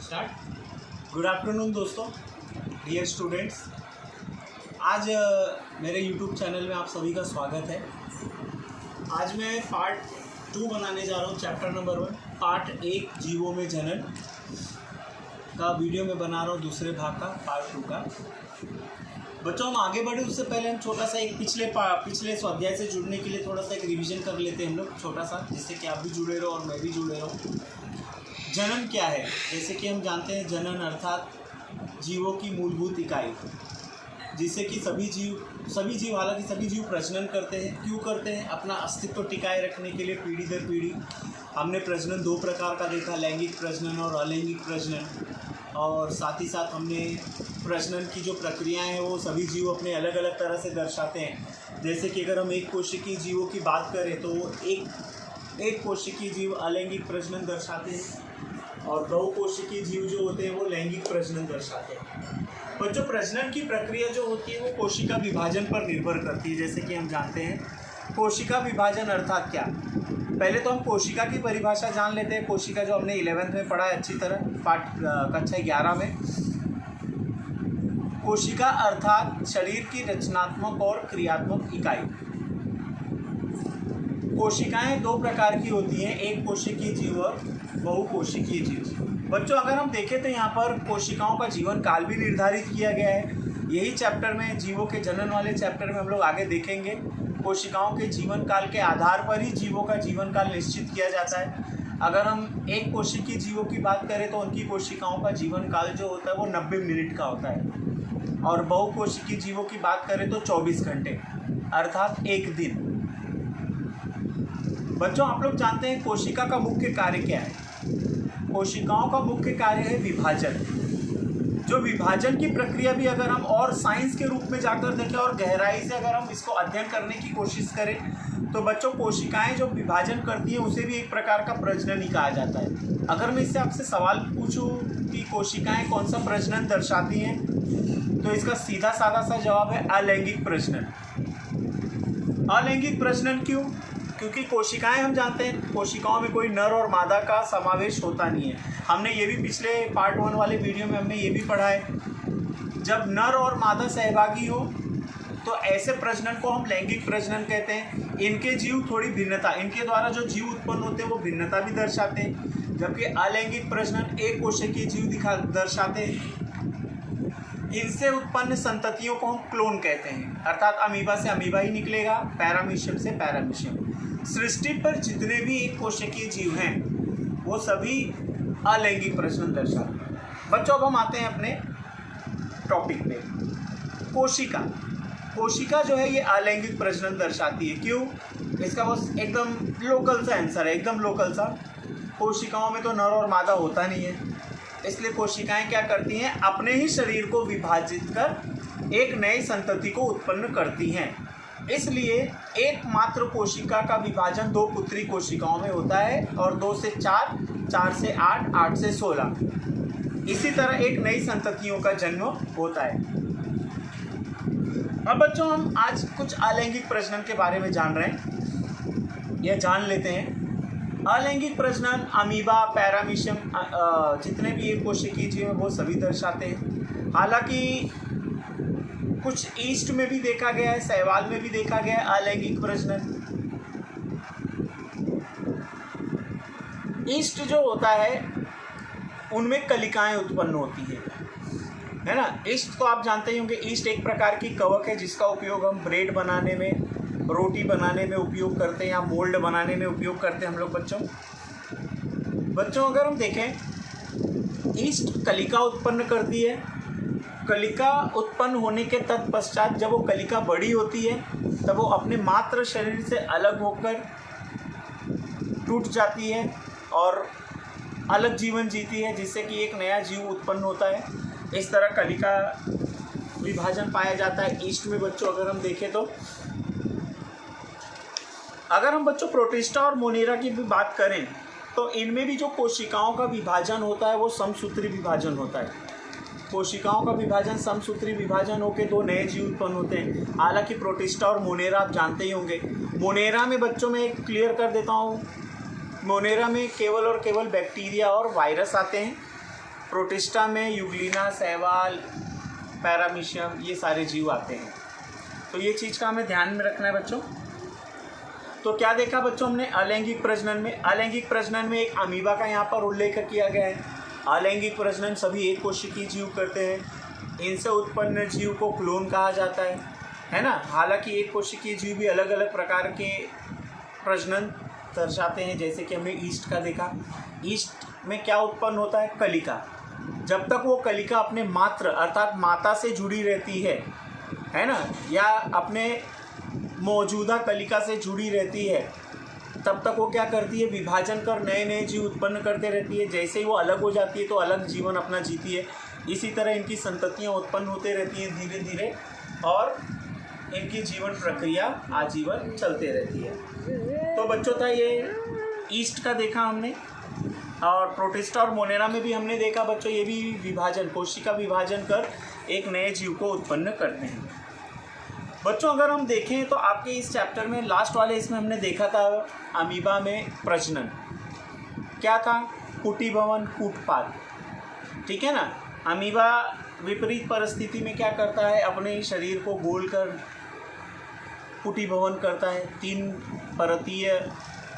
Start. Good afternoon दोस्तों, dear students. आज मेरे यूट्यूब चैनल में आप सभी का स्वागत है। आज मैं पार्ट 2 बनाने जा रहा हूँ, चैप्टर नंबर 1, पार्ट 1 जीवों में जनन का वीडियो में बना रहा हूँ, दूसरे भाग का पार्ट 2 का। बच्चों, हम आगे बढ़े उससे पहले हम छोटा सा एक पिछले स्वाध्याय से जुड़ने के लिए थोड़ा सा एक रिवीजन कर लेते हैं हम लोग, छोटा सा, जिससे कि आप भी जुड़े रहो और मैं भी जुड़े रहूँ। जनन क्या है? जैसे कि हम जानते हैं, जनन अर्थात जीवों की मूलभूत इकाई, जिससे कि सभी जीव हालांकि सभी जीव प्रजनन करते हैं। क्यों करते हैं? अपना अस्तित्व टिकाए रखने के लिए, पीढ़ी दर पीढ़ी। हमने प्रजनन 2 प्रकार का देखा, लैंगिक प्रजनन और अलैंगिक प्रजनन। और साथ ही साथ हमने प्रजनन की जो प्रक्रियाएं हैं वो सभी जीव अपने अलग अलग तरह से दर्शाते हैं। जैसे कि अगर हम एक कोशिकीय जीवों की बात करें तो एक कोशिकीय जीव अलैंगिक प्रजनन दर्शाते हैं और बहुकोशिकीय जीव जो होते हैं वो लैंगिक प्रजनन दर्शाते हैं। पर जो प्रजनन की प्रक्रिया जो होती है वो कोशिका विभाजन पर निर्भर करती है। जैसे कि हम जानते हैं, कोशिका विभाजन अर्थात क्या? पहले तो हम कोशिका की परिभाषा जान लेते हैं। कोशिका जो हमने 11th में पढ़ा है अच्छी तरह, कक्षा 11 में। कोशिका अर्थात शरीर की रचनात्मक और क्रियात्मक इकाई। कोशिकाएं 2 प्रकार की होती हैं, एक कोशिकीय जीव और बहुकोशिकीय जीव। बच्चों, अगर हम देखें तो यहाँ पर कोशिकाओं का जीवन काल भी निर्धारित किया गया है। यही चैप्टर में, जीवों के जनन वाले चैप्टर में हम लोग आगे देखेंगे। कोशिकाओं के जीवन काल के आधार पर ही जीवों का जीवन काल निश्चित किया जाता है। अगर हम एक कोशिकीय जीवों की बात करें तो उनकी कोशिकाओं का जीवन काल जो होता है वो 90 मिनट का होता है, और बहुकोशिकीय जीवों की बात करें तो 24 घंटे अर्थात 1 दिन। बच्चों, आप लोग जानते हैं कोशिका का मुख्य कार्य क्या है? कोशिकाओं का मुख्य कार्य है विभाजन। जो विभाजन की प्रक्रिया भी अगर हम और साइंस के रूप में जाकर देखें और गहराई से अगर हम इसको अध्ययन करने की कोशिश करें तो बच्चों, कोशिकाएं जो विभाजन करती हैं उसे भी एक प्रकार का प्रजनन ही कहा जाता है। अगर मैं इससे आपसे सवाल पूछूं कि कोशिकाएं कौन सा प्रजनन दर्शाती हैं, तो इसका सीधा साधा सा जवाब है अलैंगिक प्रजनन। अलैंगिक प्रजनन क्यों? क्योंकि कोशिकाएं, हम जानते हैं कोशिकाओं में कोई नर और मादा का समावेश होता नहीं है। हमने ये भी पिछले पार्ट 1 वाले वीडियो में हमने ये भी पढ़ा है। जब नर और मादा सहभागी हो तो ऐसे प्रजनन को हम लैंगिक प्रजनन कहते हैं। इनके जीव थोड़ी भिन्नता, इनके द्वारा जो जीव उत्पन्न होते हैं वो भिन्नता भी दर्शाते हैं, जबकि अलैंगिक प्रजनन एक कोशिकीय जीव दर्शाते हैं। इनसे उत्पन्न संततियों को हम क्लोन कहते हैं, अर्थात अमीबा से अमीबा ही निकलेगा, पैरामीशियम से पैरामीशियम। सृष्टि पर जितने भी एक कोशिकीय जीव हैं वो सभी अलैंगिक प्रजनन दर्शाते हैं। बच्चों, अब हम आते हैं अपने टॉपिक पे। कोशिका जो है ये अलैंगिक प्रजनन दर्शाती है। क्यों? इसका बस एकदम लोकल सा आंसर है, एकदम लोकल सा। कोशिकाओं में तो नर और मादा होता नहीं है, इसलिए कोशिकाएं क्या करती हैं? अपने ही शरीर को विभाजित कर एक नई संतति को उत्पन्न करती हैं। इसलिए एकमात्र कोशिका का विभाजन 2 पुत्री कोशिकाओं में होता है, और 2 से 4, 4 से 8, 8 से 16। इसी तरह एक नई संततियों का जन्म होता है। अब बच्चों, हम आज कुछ अलैंगिक प्रजनन के बारे में जान रहे हैं, यह जान लेते हैं। अलैंगिक प्रजनन अमीबा, पैरामीशियम, जितने भी एक कोशिकीय जीव हैं वो सभी दर्शाते हैं। हालांकि कुछ ईस्ट में भी देखा गया है, शैवाल में भी देखा गया है अलैंगिक प्रजनन। ईस्ट जो होता है उनमें कलिकाएं उत्पन्न होती है ना। ईस्ट तो आप जानते ही होंगे, ईस्ट एक प्रकार की कवक है जिसका उपयोग हम ब्रेड बनाने में, रोटी बनाने में उपयोग करते हैं, या मोल्ड बनाने में उपयोग करते हैं हम लोग। बच्चों अगर हम देखें, ईस्ट कलिका उत्पन्न करती है। कलिका उत्पन्न होने के तत्पश्चात जब वो कलिका बड़ी होती है तब वो अपने मातृ शरीर से अलग होकर टूट जाती है और अलग जीवन जीती है, जिससे कि एक नया जीव उत्पन्न होता है। इस तरह कलिका विभाजन पाया जाता है ईस्ट में। बच्चों अगर हम देखें तो, अगर हम बच्चों प्रोटिस्टा और मोनेरा की भी बात करें तो इनमें भी जो कोशिकाओं का विभाजन होता है वो समसूत्री विभाजन होता है। कोशिकाओं का विभाजन समसूत्री विभाजन होकर 2 नए जीव उत्पन्न होते हैं। हालांकि प्रोटिस्टा और मोनेरा आप जानते ही होंगे। मोनेरा में बच्चों में एक क्लियर कर देता हूँ, मोनेरा में केवल और केवल बैक्टीरिया और वायरस आते हैं। प्रोटिस्टा में यूग्लिना, शैवाल, पैरामीशियम, ये सारे जीव आते हैं। तो ये चीज़ का हमें ध्यान में रखना है बच्चों। तो क्या देखा बच्चों हमने अलैंगिक प्रजनन में? अलैंगिक प्रजनन में एक अमीबा का यहाँ पर उल्लेख किया गया है। अलैंगिक प्रजनन सभी एक कोशिकीय जीव करते हैं। इनसे उत्पन्न जीव को क्लोन कहा जाता है ना। हालांकि एक कोशिकीय जीव भी अलग अलग प्रकार के प्रजनन दर्शाते हैं। जैसे कि हमने ईस्ट का देखा। ईस्ट में क्या उत्पन्न होता है? कलिका। जब तक वो कलिका अपने मात्र अर्थात माता से जुड़ी रहती है ना, या अपने मौजूदा कलिका से जुड़ी रहती है, तब तक वो क्या करती है? विभाजन कर नए नए जीव उत्पन्न करते रहती है। जैसे ही वो अलग हो जाती है तो अलग जीवन अपना जीती है। इसी तरह इनकी संततियाँ उत्पन्न होते रहती हैं धीरे धीरे, और इनकी जीवन प्रक्रिया आजीवन चलते रहती है। तो बच्चों था ये ईस्ट का देखा हमने, और प्रोटिस्टा और मोनेरा में भी हमने देखा बच्चों, ये भी विभाजन, कोशिका विभाजन कर एक नए जीव को उत्पन्न करते हैं। बच्चों अगर हम देखें तो आपके इस चैप्टर में लास्ट वाले इसमें हमने देखा था अमीबा में प्रजनन क्या था? कुटीभवन, कूटपाद, ठीक है ना। अमीबा विपरीत परिस्थिति में क्या करता है? अपने शरीर को गोल कर कुटीभवन करता है, 3 परतीय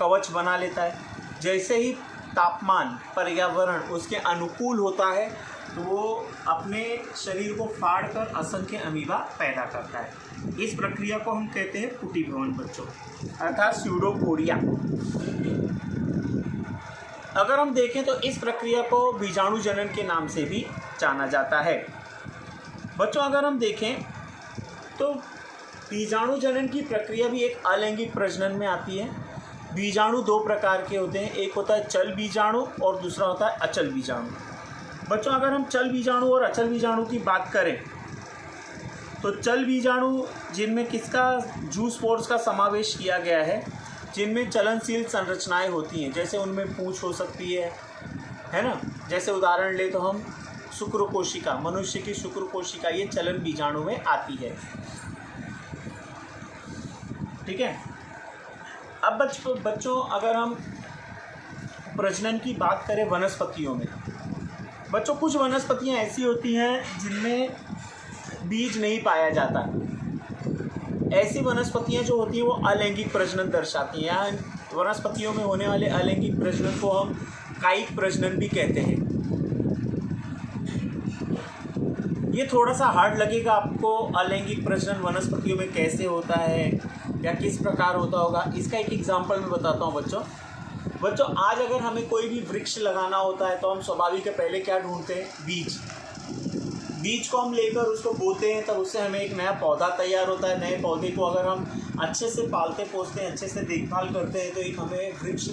कवच बना लेता है। जैसे ही तापमान, पर्यावरण उसके अनुकूल होता है तो वो अपने शरीर को फाड़ कर असंख्य अमीबा पैदा करता है। इस प्रक्रिया को हम कहते हैं कुटीभवन बच्चों, अर्थात स्यूडोपोडिया। अगर हम देखें तो इस प्रक्रिया को बीजाणु जनन के नाम से भी जाना जाता है। बच्चों अगर हम देखें तो बीजाणु जनन की प्रक्रिया भी एक अलैंगिक प्रजनन में आती है। बीजाणु 2 प्रकार के होते हैं, एक होता है चल बीजाणु और दूसरा होता है अचल बीजाणु। बच्चों अगर हम चल बीजाणु और अचल बीजाणु की बात करें तो चल बीजाणु जिनमें किसका जूस्पोर्स का समावेश किया गया है, जिनमें चलनशील संरचनाएं होती हैं, जैसे उनमें पूंछ हो सकती है ना। जैसे उदाहरण ले तो हम शुक्र कोशिका, मनुष्य की शुक्र कोशिका, ये चलन बीजाणु में आती है, ठीक है। अब बच्चों अगर हम प्रजनन की बात करें वनस्पतियों में, बच्चों कुछ वनस्पतियां ऐसी होती हैं जिनमें बीज नहीं पाया जाता। ऐसी वनस्पतियां जो होती हैं वो अलैंगिक प्रजनन दर्शाती हैं। वनस्पतियों में होने वाले अलैंगिक प्रजनन को हम कायिक प्रजनन भी कहते हैं। ये थोड़ा सा हार्ड लगेगा आपको, अलैंगिक प्रजनन वनस्पतियों में कैसे होता है या किस प्रकार होता होगा। इसका एक एग्जाम्पल मैं बताता हूँ बच्चों। आज अगर हमें कोई भी वृक्ष लगाना होता है तो हम स्वाभाविक है पहले क्या ढूंढते हैं? बीज को हम लेकर उसको बोते हैं, तब उससे हमें एक नया पौधा तैयार होता है। नए पौधे को अगर हम अच्छे से पालते पोसते हैं, अच्छे से देखभाल करते हैं, तो एक हमें वृक्ष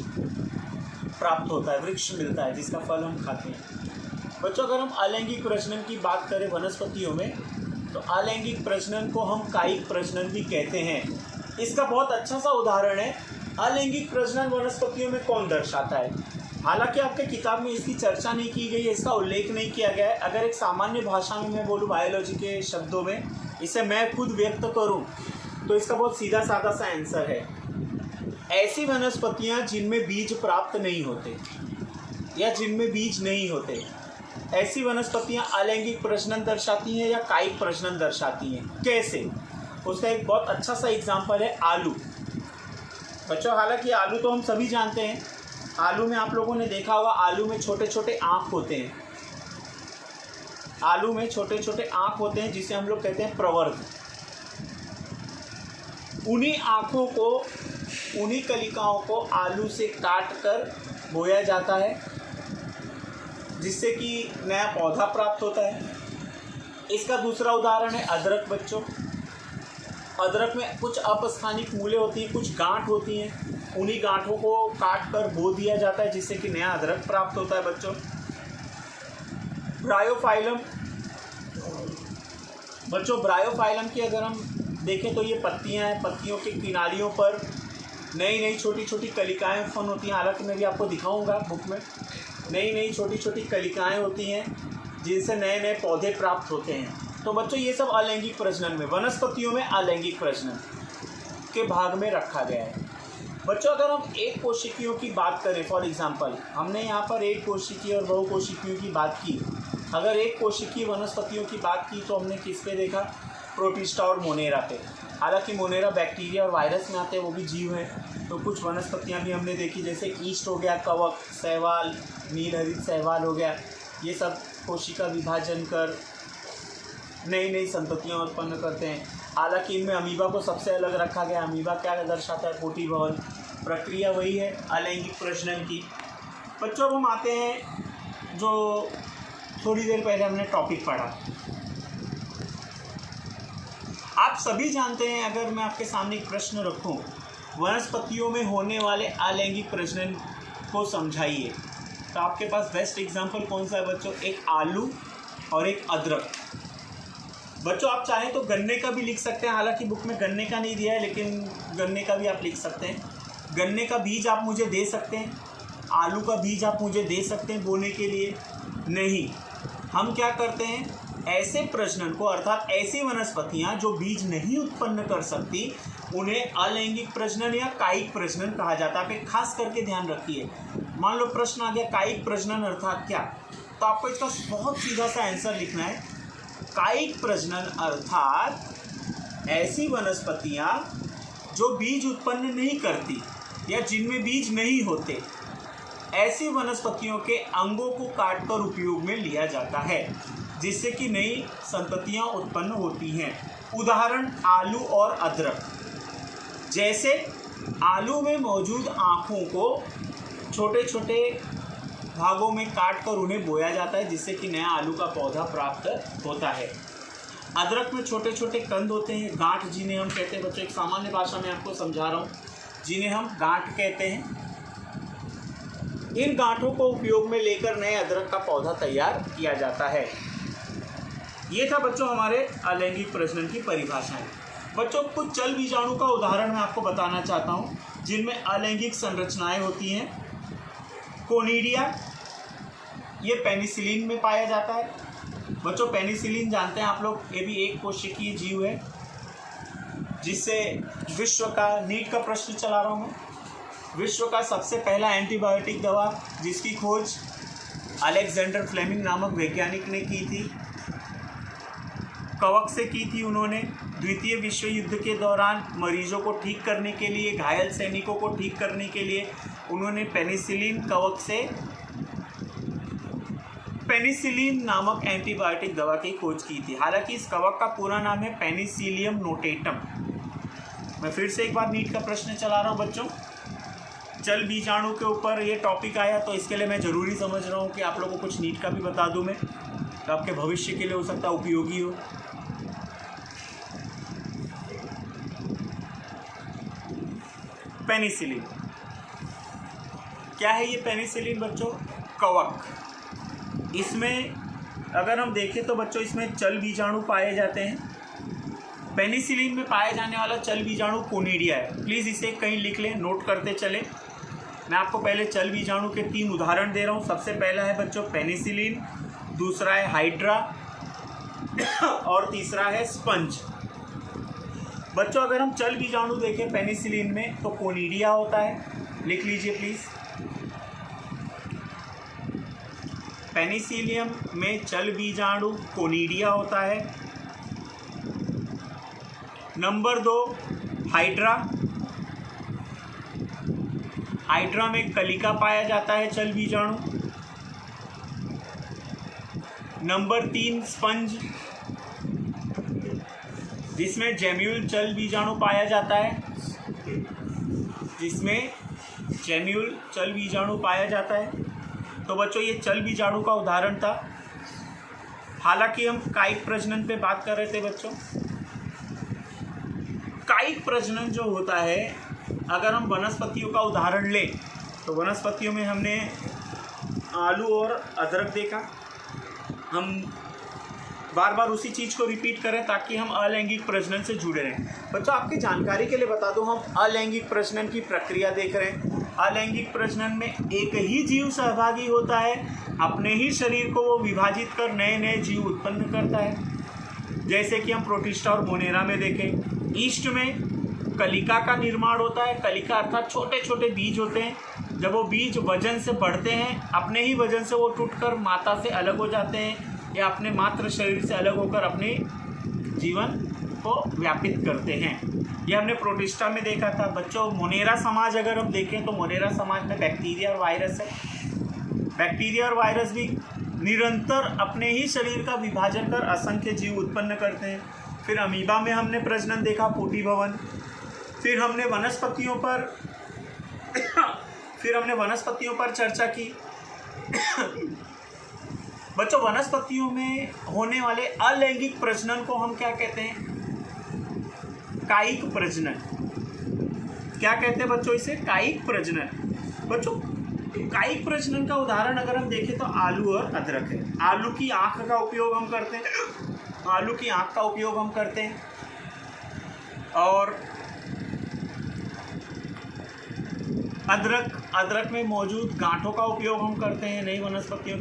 प्राप्त होता है, वृक्ष मिलता है जिसका फल हम खाते हैं। बच्चों अगर हम अलैंगिक प्रजनन की बात करें वनस्पतियों में, तो अलैंगिक प्रजनन को हम कायिक प्रजनन भी कहते हैं। इसका बहुत अच्छा सा उदाहरण है अलैंगिक प्रजनन वनस्पतियों में कौन दर्शाता है। हालांकि आपके किताब में इसकी चर्चा नहीं की गई है, इसका उल्लेख नहीं किया गया है। अगर एक सामान्य भाषा में मैं बोलूँ, बायोलॉजी के शब्दों में इसे मैं खुद व्यक्त करूँ, तो इसका बहुत सीधा साधा सा आंसर है, ऐसी वनस्पतियाँ जिनमें बीज प्राप्त नहीं होते या जिनमें बीज नहीं होते, ऐसी वनस्पतियाँ अलैंगिक प्रजनन दर्शाती हैं या कायिक प्रजनन दर्शाती हैं। कैसे? उसका एक बहुत अच्छा सा एग्जाम्पल है आलू। बच्चों हालांकि आलू तो हम सभी जानते हैं, आलू में आप लोगों ने देखा होगा, आलू में छोटे छोटे आँख होते हैं। आलू में छोटे छोटे आँख होते हैं जिसे हम लोग कहते हैं प्रवर्ध। उन्हीं आँखों को, उन्हीं कलिकाओं को आलू से काट कर बोया जाता है, जिससे कि नया पौधा प्राप्त होता है। इसका दूसरा उदाहरण है अदरक। बच्चों अदरक में कुछ अपस्थानिक मूलें होती हैं, कुछ गांठ होती हैं, उन्हीं गांठों को काट कर बो दिया जाता है, जिससे कि नया अदरक प्राप्त होता है। बच्चों ब्रायोफाइलम, ब्रायोफाइलम की अगर हम देखें तो ये पत्तियां हैं, पत्तियों के किनारियों पर नई नई छोटी छोटी कलिकाएं उत्पन्न होती हैं। हालांकि मैं भी आपको दिखाऊंगा बुक में, नई नई छोटी छोटी कलिकाएं होती हैं जिनसे नए नए पौधे प्राप्त होते हैं। तो बच्चों ये सब अलैंगिक प्रजनन में, वनस्पतियों में अलैंगिक प्रजनन के भाग में रखा गया है। बच्चों अगर हम एक कोशिकीयों की बात करें, फॉर एग्जांपल हमने यहाँ पर एक कोशिकीय और बहु कोशिकीयों की बात की। अगर एक कोशिकीय वनस्पतियों की बात की तो हमने किस पे देखा? प्रोटिस्टा और मोनेरा पे। हालांकि मोनेरा बैक्टीरिया और वायरस में आते हैं, वो भी जीव हैं। तो कुछ वनस्पतियाँ भी हमने देखी, जैसे ईस्ट हो गया, कवक, शैवाल, नीलहरित शैवाल हो गया। ये सब कोशिका विभाजन कर नई नई संततियाँ उत्पन्न करते हैं। हालांकि इनमें अमीबा को सबसे अलग रखा गया। अमीबा क्या दर्शाता है? कोटि भवन। प्रक्रिया वही है अलैंगिक प्रजनन की। बच्चों अब हम आते हैं जो थोड़ी देर पहले हमने टॉपिक पढ़ा। आप सभी जानते हैं, अगर मैं आपके सामने एक प्रश्न रखूं, वनस्पतियों में होने वाले अलैंगिक प्रजनन को समझाइए, तो आपके पास बेस्ट एग्जाम्पल कौन सा है बच्चों? एक आलू और एक अदरक। बच्चों आप चाहें तो गन्ने का भी लिख सकते हैं, हालांकि बुक में गन्ने का नहीं दिया है, लेकिन गन्ने का भी आप लिख सकते हैं। गन्ने का बीज आप मुझे दे सकते हैं, आलू का बीज आप मुझे दे सकते हैं बोने के लिए। नहीं, हम क्या करते हैं, ऐसे प्रजनन को, अर्थात ऐसी वनस्पतियां जो बीज नहीं उत्पन्न कर सकती, उन्हें अलैंगिक प्रजनन या कायिक प्रजनन कहा जाता है। आप एक खास करके ध्यान रखिए। मान लो प्रश्न आ गया कायिक प्रजनन अर्थात क्या, तो आपको इसका बहुत सीधा सा आंसर लिखना है। कायिक प्रजनन अर्थात ऐसी वनस्पतियां जो बीज उत्पन्न नहीं करती या जिनमें बीज नहीं होते, ऐसी वनस्पतियों के अंगों को काटकर उपयोग में लिया जाता है, जिससे कि नई संततियां उत्पन्न होती हैं। उदाहरण आलू और अदरक। जैसे आलू में मौजूद आँखों को छोटे छोटे भागों में काटकर उन्हें बोया जाता है, जिससे कि नया आलू का पौधा प्राप्त होता है। अदरक में छोटे छोटे कंद होते हैं, गांठ जिन्हें हम कहते हैं। बच्चों एक सामान्य भाषा में आपको समझा रहा हूँ, जिन्हें हम गांठ कहते हैं। इन गांठों को उपयोग में लेकर नए अदरक का पौधा तैयार किया जाता है। ये था बच्चों हमारे अलैंगिक प्रजनन की परिभाषाएं। बच्चों कुछ चल बीजाणु का उदाहरण मैं आपको बताना चाहता हूँ, जिनमें अलैंगिक संरचनाएं होती हैं। कोनिडिया, ये पेनिसिलिन में पाया जाता है। बच्चों पेनिसिलिन जानते हैं आप लोग, ये भी एक कोशिकीय जीव है, जिससे विश्व का नीट का प्रश्न चला रहा हूँ मैं। विश्व का सबसे पहला एंटीबायोटिक दवा जिसकी खोज अलेक्जेंडर फ्लेमिंग नामक वैज्ञानिक ने की थी, कवक से की थी उन्होंने। द्वितीय विश्व युद्ध के दौरान मरीजों को ठीक करने के लिए, घायल सैनिकों को ठीक करने के लिए उन्होंने पेनिसिलिन कवक से पेनिसिलिन नामक एंटीबायोटिक दवा की खोज की थी। हालांकि इस कवक का पूरा नाम है पेनिसिलियम नोटेटम। मैं फिर से एक बार नीट का प्रश्न चला रहा हूँ बच्चों। चल बीजाणु के ऊपर ये टॉपिक आया, तो इसके लिए मैं ज़रूरी समझ रहा हूँ कि आप लोगों को कुछ नीट का भी बता दूँ मैं, तो आपके भविष्य के लिए हो सकता है उपयोगी हो। पेनिसिलिन क्या है? ये पेनिसिलिन बच्चों कवक। इसमें अगर हम देखें तो बच्चों इसमें चल बीजाणु पाए जाते हैं। पेनिसिलिन में पाया जाने वाला चल बीजाणु कोनिडिया है। प्लीज़ इसे कहीं लिख लें, नोट करते चले। मैं आपको पहले चल बीजाणु के 3 उदाहरण दे रहा हूँ। सबसे पहला है बच्चों पेनिसिलिन, दूसरा है हाइड्रा और तीसरा है स्पंज। बच्चों अगर हम चल बीजाणु देखें पेनिसिलिन में, तो कोनिडिया होता है, लिख लीजिए प्लीज़। पेनिसिलियम में चल बीजाणु कोनिडिया होता है। Number 2 hydra. हाइड्रा में कलिका पाया जाता है चल बीजाणु। नंबर 3 स्पंज, जिसमें जेम्यूल चल बीजाणु पाया जाता है, जिसमें जेम्यूल चल बीजाणु पाया जाता है। तो बच्चों ये चल बीजाणु का उदाहरण था। हालांकि हम कायिक प्रजनन पे बात कर रहे थे बच्चों। कायिक प्रजनन जो होता है, अगर हम वनस्पतियों का उदाहरण लें, तो वनस्पतियों में हमने आलू और अदरक देखा। हम बार बार उसी चीज़ को रिपीट करें ताकि हम अलैंगिक प्रजनन से जुड़े रहें। बच्चों आपकी जानकारी के लिए बता दूं, हम अलैंगिक प्रजनन की प्रक्रिया देख रहे हैं। अलैंगिक प्रजनन में एक ही जीव सहभागी होता है, अपने ही शरीर को वो विभाजित कर नए नए जीव उत्पन्न करता है। जैसे कि हम प्रोटिस्टा और मोनेरा में देखें, ईस्ट में कलिका का निर्माण होता है। कलिका अर्थात छोटे छोटे बीज होते हैं। जब वो बीज वजन से बढ़ते हैं, अपने ही वजन से वो टूटकर माता से अलग हो जाते हैं या अपने मातृ शरीर से अलग होकर अपने जीवन को व्यापित करते हैं। ये हमने प्रोटिस्टा में देखा था। बच्चों, मोनेरा समाज अगर हम देखें तो मोनेरा समाज में बैक्टीरिया और वायरस है। बैक्टीरिया और वायरस भी निरंतर अपने ही शरीर का विभाजन कर असंख्य जीव उत्पन्न करते हैं। फिर अमीबा में हमने प्रजनन देखा, पूटी भवन। फिर हमने वनस्पतियों पर चर्चा की। बच्चों, वनस्पतियों में होने वाले अलैंगिक प्रजनन को हम क्या कहते हैं? कायिक प्रजनन। क्या कहते हैं बच्चों इसे? कायिक प्रजनन। बच्चों, कायिक प्रजनन का उदाहरण अगर हम देखें तो आलू और अदरक है। आलू की आँख का उपयोग हम करते हैं, और अदरक में मौजूद गांठों का उपयोग हम करते हैं नई वनस्पतियों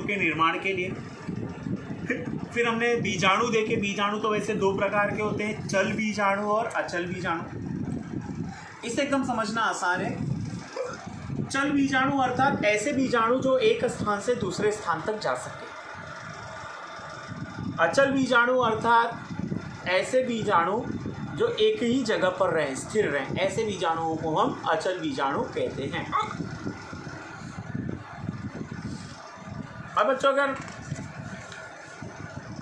के निर्माण के लिए। फिर हमने बीजाणु देखे। बीजाणु तो वैसे दो प्रकार के होते हैं, चल बीजाणु और अचल बीजाणु। इसे एकदम समझना आसान है। चल बीजाणु अर्थात ऐसे बीजाणु जो एक स्थान से दूसरे स्थान तक जा सके। अचल बीजाणु अर्थात ऐसे बीजाणु जो एक ही जगह पर रहें, स्थिर रहें। ऐसे बीजाणुओं को हम अचल बीजाणु कहते हैं। अब बच्चों, अगर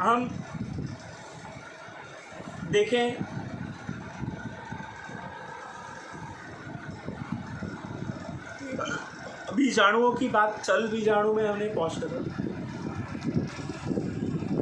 हम देखें बीजाणुओं की बात, चल बीजाणु में हमने पहुँच कर